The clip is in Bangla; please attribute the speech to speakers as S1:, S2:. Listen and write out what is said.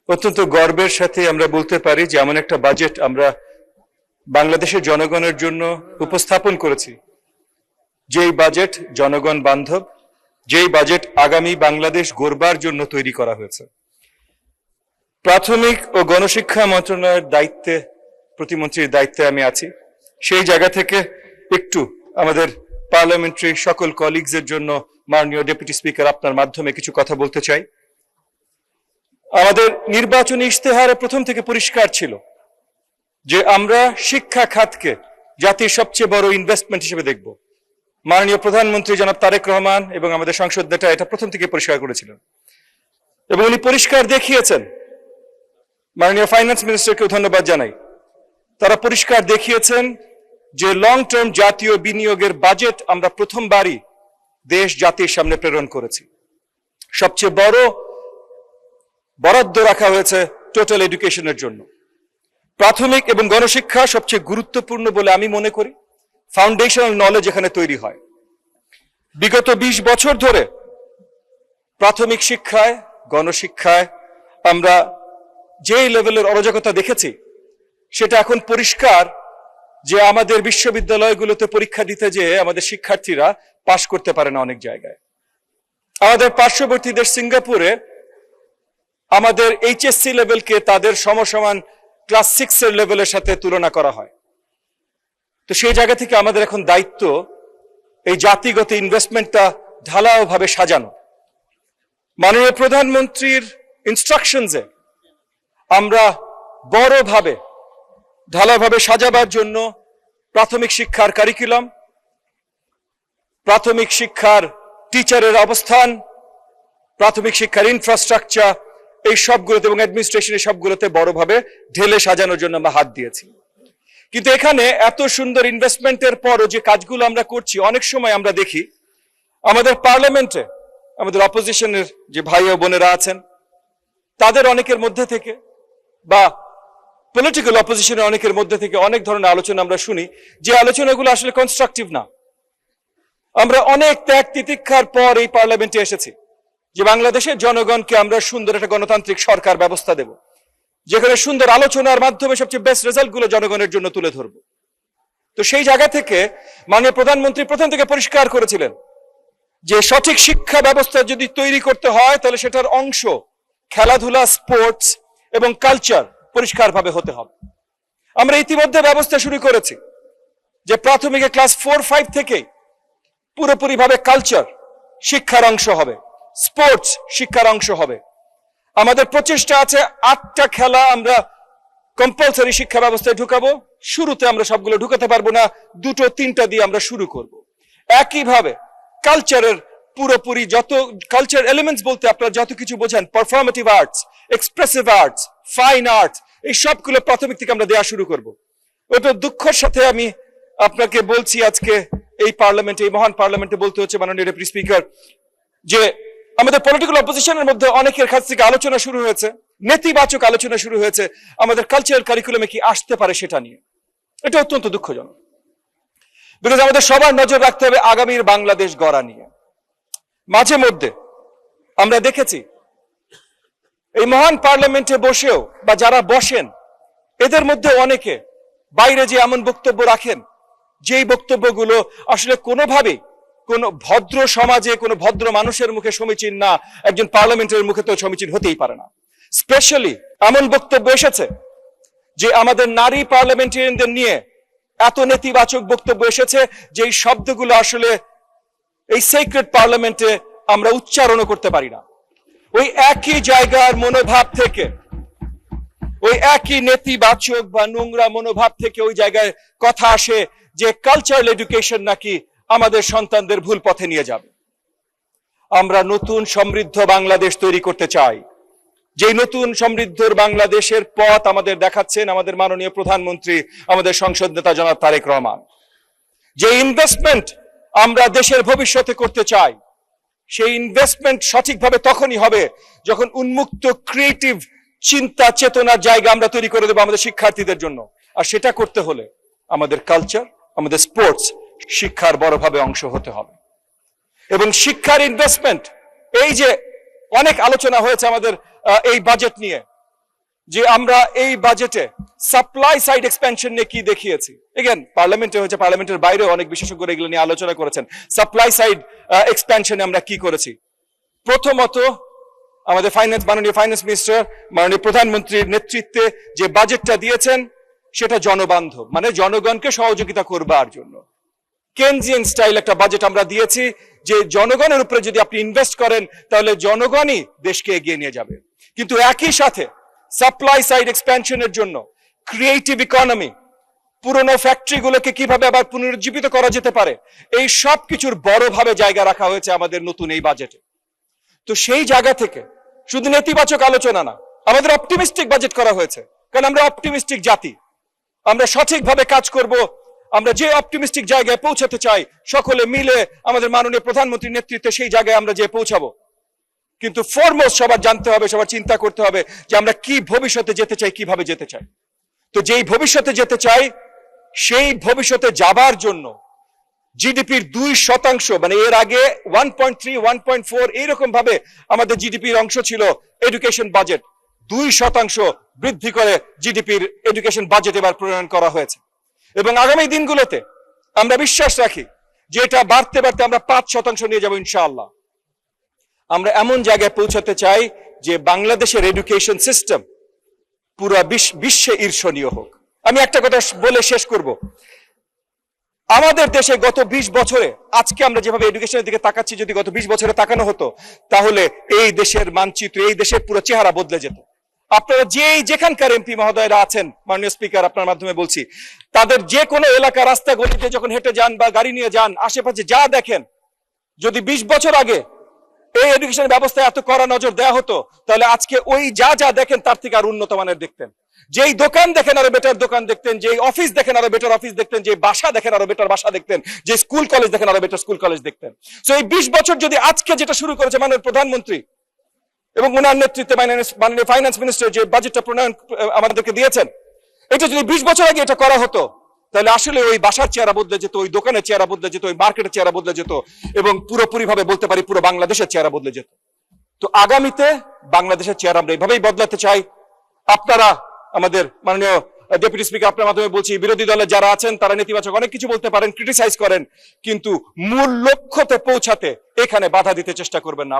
S1: অত্যন্ত গর্বের সাথে আমরা বলতে পারি যে এমন একটা বাজেট আমরা বাংলাদেশের জনগণের জন্য উপস্থাপন করেছি, যেই বাজেট জনগণ বান্ধব, যেই বাজেট আগামী বাংলাদেশ গড়বার জন্য তৈরি করা হয়েছে। প্রাথমিক ও গণশিক্ষা মন্ত্রণালয়ের দায়িত্বে, প্রতিমন্ত্রীর দায়িত্বে আমি আছি। সেই জায়গা থেকে একটু আমাদের পার্লামেন্টারি সকল কলিগসের জন্য মাননীয় ডেপুটি স্পিকার আপনার মাধ্যমে কিছু কথা বলতে চাই। আমাদের নির্বাচনী ইশতেহারে প্রথম থেকে পরিষ্কার ছিল যে আমরা শিক্ষা খাতকে জাতির সবচেয়ে বড় ইনভেস্টমেন্ট হিসেবে দেখব। মাননীয় প্রধানমন্ত্রী জনাব তারেক রহমান এবং আমাদের সংসদ নেতা এটা প্রথম থেকে পরিষ্কার করেছিলেন এবং উনি পরিষ্কার দেখিয়েছেন। মাননীয় ফাইন্যান্স মিনিস্টারকেও ধন্যবাদ জানাই। তারা পরিষ্কার দেখিয়েছেন যে লং টার্ম জাতীয় বিনিয়োগের বাজেট আমরা প্রথমবারই দেশ জাতির সামনে প্রেরণ করেছি। সবচেয়ে বড় বরাদ্দ রাখা হয়েছে টোটাল এডুকেশনের জন্য। প্রাথমিক এবং গণশিক্ষা সবচেয়ে গুরুত্বপূর্ণ বলে আমি মনে করি। ফাউন্ডেশনাল নলেজ এখানে তৈরি হয়। বিগত 20 বছর ধরে প্রাথমিক শিক্ষায়, গণশিক্ষায় আমরা যেই লেভেলের অরাজকতা দেখেছি, সেটা এখন পরিষ্কার যে আমাদের বিশ্ববিদ্যালয়গুলোতে পরীক্ষা দিতে যেয়ে আমাদের শিক্ষার্থীরা পাশ করতে পারে না অনেক জায়গায়। আমাদের পার্শ্ববর্তী দেশ সিঙ্গাপুরে আমাদের এইচএসসি লেভেলকে তাদের সমসমান ক্লাস 6 এর লেভেলের সাথে তুলনা করা হয়। তো সেই জায়গা থেকে আমাদের এখন দায়িত্ব এই জাতিগত ইনভেস্টমেন্টটা ঢালাওভাবে সাজানো। মাননীয় প্রধানমন্ত্রীর ইনস্ট্রাকশনসে আমরা বড়ভাবে ঢালাওভাবে সাজাবার জন্য প্রাথমিক শিক্ষার কারিকুলাম, প্রাথমিক শিক্ষার টিচারের অবস্থান, প্রাথমিক শিক্ষার ইনফ্রাস্ট্রাকচার, এই সবগুলোতে এবং অ্যাডমিনিস্ট্রেশনের সবগুলোতে বড়ভাবে ঢেলে সাজানোর জন্য আমরা হাত দিয়েছি। কিন্তু এখানে এত সুন্দর ইনভেস্টমেন্টের পরও যে কাজগুলো আমরা করছি, অনেক সময় আমরা দেখি আমাদের পার্লামেন্টে আমাদের অপোজিশনের যে ভাই ও বোনেরা আছেন, তাদের অনেকের মধ্যে থেকে বা পলিটিক্যাল অপোজিশনের অনেকের মধ্যে থেকে অনেক ধরনের আলোচনা আমরা শুনি, যে আলোচনাগুলো আসলে কনস্ট্রাকটিভ না। আমরা অনেক ত্যাগ তিতিক্ষার পর এই পার্লামেন্টে এসেছি যে বাংলাদেশের জনগণকে আমরা সুন্দর একটা গণতান্ত্রিক সরকার ব্যবস্থা দেব, যেখানে সুন্দর আলোচনার মাধ্যমে সবচেয়ে বেস্ট রেজাল্ট গুলো জনগণের জন্য তুলে ধরব। তো সেই জায়গা থেকে মাননীয় প্রধানমন্ত্রী প্রথম থেকে পরিষ্কার করেছিলেন যে সঠিক শিক্ষা ব্যবস্থা যদি তৈরি করতে হয়, তাহলে সেটার অংশ খেলাধুলা, স্পোর্টস এবং কালচার পরিষ্কারভাবে হতে হবে। আমরা ইতিমধ্যে ব্যবস্থা শুরু করেছি যে প্রাথমিকে ক্লাস 4-5 থেকেই পুরোপুরিভাবে কালচার শিক্ষার অংশ হবে, স্পোর্টস শিক্ষার অংশ হবে। আমাদের প্রচেষ্টা আছে 8টা খেলা আমরা কম্পালসারি শিক্ষা ব্যবস্থায় ঢুকাবো। শুরুতে আমরা সবগুলো ঢুকাতে পারবো না, 2-3টা দিয়ে আমরা শুরু করব। একইভাবে কালচারের পুরোপুরি যত কালচার এলিমেন্টস বলতে আপনারা যত কিছু বোঝেন, পারফর্মেটিভ arts, expressive arts, fine arts, এই সবগুলো প্রাথমিক থেকে আমরা দেওয়া শুরু করব। ওটা দুঃখের সাথে আমি আপনাকে বলছি, আজকে এই পার্লামেন্টে, এই মহান পার্লামেন্টে বলতে হচ্ছে মাননীয় ডেপুটি স্পিকার, যে আমাদের পলিটিক্যাল অপোজিশনের মধ্যে অনেকের কাছ থেকে আলোচনা শুরু হয়েছে, নেতিবাচক আলোচনা শুরু হয়েছে আমাদের কালচারাল কারিকুলামে কি আসতে পারে সেটা নিয়ে। এটা অত্যন্ত দুঃখজনক। বিকজ আমাদের সবার নজর রাখতে হবে আগামীর বাংলাদেশ গড়া নিয়ে। মাঝে মধ্যে আমরা দেখেছি এই মহান পার্লামেন্টে বসেও বা যারা বসেন, এদের মধ্যে অনেকে বাইরে যে এমন বক্তব্য রাখেন, যেই বক্তব্যগুলো আসলে কোনোভাবেই কোন ভদ্র সমাজে, কোন ভদ্র মানুষের মুখে সমীচীন না, একজন পার্লামেন্টের মুখে তো সমীচীন হতেই পারে না। স্পেশালি এমন বক্তব্য এসেছে যে আমাদের নারী পার্লামেন্টারিয়ানদের নিয়ে এত নেতিবাচক বক্তব্য এসেছে যে এই শব্দগুলো আসলে এই সিক্রেট পার্লামেন্টে আমরা উচ্চারণও করতে পারি না। ওই একই জায়গার মনোভাব থেকে, ওই একই নেতিবাচক বা নোংরা মনোভাব থেকে ওই জায়গায় কথা আসে যে কালচারাল এডুকেশন নাকি আমাদের সন্তানদের ভুল পথে নিয়ে যাবে। আমরা নতুন সমৃদ্ধ বাংলাদেশ তৈরি করতে চাই। যে নতুন সমৃদ্ধর বাংলাদেশের পথ আমাদের দেখাচ্ছেন আমাদের মাননীয় প্রধানমন্ত্রী, আমাদের সংসদ নেতা জনাব তারেক রহমান। যে ইনভেস্টমেন্ট আমরা দেশের ভবিষ্যতে করতে চাই, সেই ইনভেস্টমেন্ট সঠিকভাবে তখনই হবে যখন উন্মুক্ত ক্রিয়েটিভ চিন্তা চেতনার জায়গা আমরা তৈরি করে দেবো আমাদের শিক্ষার্থীদের জন্য। আর সেটা করতে হলে আমাদের কালচার, আমাদের স্পোর্টস শিক্ষার বড়ভাবে অংশ হতে হবে। এবং শিক্ষার ইনভেস্টমেন্ট, এই যে অনেক আলোচনা হয়েছে আমাদের এই বাজেট নিয়ে, যে আমরা এই বাজেটে সাপ্লাই সাইড এক্সপেনশন নিয়ে কি দেখিয়েছি। এগেন পার্লামেন্টে হয়েছে, পার্লামেন্টের বাইরে অনেক বিশেষজ্ঞরা এগুলো নিয়ে আলোচনা করেছেন। সাপ্লাই সাইড এক্সপেনশনে আমরা কি করেছি। প্রথমত আমাদের মাননীয় ফাইন্যান্স মিনিস্টার, মাননীয় প্রধানমন্ত্রীর নেতৃত্বে যে বাজেটটা দিয়েছেন সেটা জনবান্ধব, মানে জনগণকে সহযোগিতা করবার জন্য কেনজিয়ান স্টাইল একটা বাজেট আমরা দিয়েছি, যে জনগণের উপরে যদি আপনি ইনভেস্ট করেন তাহলে জনগণই দেশকে এগিয়ে নিয়ে যাবে। কিন্তু একই সাথে সাপ্লাই সাইড এক্সপ্যানশনের জন্য ক্রিয়েটিভ ইকোনমি, পুরনো ফ্যাক্টরি গুলোকে কিভাবে আবার পুনরুজ্জীবিত করা যেতে পারে, এই সব কিছুর বড়ভাবে জায়গা রাখা হয়েছে আমাদের নতুন এই বাজেটে। তো সেই জায়গা থেকে শুধু নেতিবাচক আলোচনা না, আমাদের অপটিমিস্টিক বাজেট করা হয়েছে, কারণ আমরা অপটিমিস্টিক জাতি। আমরা সঠিকভাবে কাজ করব, আমরা যে অপটিমিস্টিক জায়গায় পৌঁছাতে চাই সকলে মিলে আমাদের মাননীয় প্রধানমন্ত্রীর নেতৃত্বে সেই জায়গায় আমরা যে পৌঁছাবো। কিন্তু ফরমোস্ট সবার জানতে হবে, সবার চিন্তা করতে হবে যে আমরা কি ভবিষ্যতে যেতে চাই, কিভাবে যেতে চাই। তো যেই ভবিষ্যতে যেতে চাই সেই ভবিষ্যতে যাবার জন্য জিডিপির 2%, মানে এর আগে 1.3, 1.4 এইরকম ভাবে আমাদের জিডিপির অংশ ছিল এডুকেশন বাজেট, 2% বৃদ্ধি করে জিডিপির এডুকেশন বাজেট এবার প্রণয়ন করা হয়েছে। এবং আগামী দিনগুলোতে আমরা বিশ্বাস রাখি যে এটা বাড়তে বাড়তে আমরা 5% নিয়ে যাবো ইনশাআল্লাহ। আমরা এমন জায়গায় পৌঁছাতে চাই যে বাংলাদেশের এডুকেশন সিস্টেম পুরো বিশ্বে ঈর্ষণীয় হোক। আমি একটা কথা বলে শেষ করব। আমাদের দেশে গত 20 বছরে, আজকে আমরা যেভাবে এডুকেশনের দিকে তাকাচ্ছি, যদি গত 20 বছরে তাকানো হতো তাহলে এই দেশের মানচিত্র, এই দেশের পুরো চেহারা বদলে যেত। আপনারা যেখানকার এমপি মহোদয়রা আছেন, মাননীয় স্পিকার আপনার মাধ্যমে বলছি, তাদের যে কোনো এলাকা রাস্তা গলিতে যখন হেঁটে যান বা গাড়ি নিয়ে যান, আশেপাশে যা দেখেন, যদি 20 বছর আগে এই এডুকেশন ব্যবস্থায় এত কড়া নজর দেওয়া হতো তাহলে আজকে ওই যা দেখেন তার থেকে আর উন্নত মানের দেখতেন। যেই দোকান দেখেন আরো বেটার দোকান দেখতেন, যে অফিস দেখেন আরো বেটার অফিস দেখতেন, যে বাসা দেখেন আরো বেটার বাসা দেখতেন, যে স্কুল কলেজ দেখেন আরো বেটার স্কুল কলেজ দেখতেন। তো এই 20 বছর যদি আজকে যেটা শুরু করেছে মাননীয় প্রধানমন্ত্রী এবং ওনার নেতৃত্বে মাননীয় ফাইন্যান্স মিনিস্টার যে বাজেটটা প্রণয়ন আমাদেরকে দিয়েছেন, এটা যদি 20 বছর আগে এটা করা হতো তাহলে আসলে ওই বাসার চেহারা বদলে যেত, ওই দোকানের চেহারা বদলে যেত, ওই মার্কেটের চেহারা বদলে যেত এবং পুরোপুরি ভাবে বলতে পারি পুরো বাংলাদেশের চেহারা বদলে যেত। তো আগামীতে বাংলাদেশের চেহারা আমরা এইভাবেই বদলাতে চাই। আপনারা আমাদের মাননীয় ডেপুটি স্পিকার আপনার মাধ্যমে বলছি, বিরোধী দলে যারা আছেন তারা নেতিবাচক অনেক কিছু বলতে পারেন, ক্রিটিসাইজ করেন, কিন্তু মূল লক্ষ্যতে পৌঁছাতে এখানে বাধা দিতে চেষ্টা করবেন না।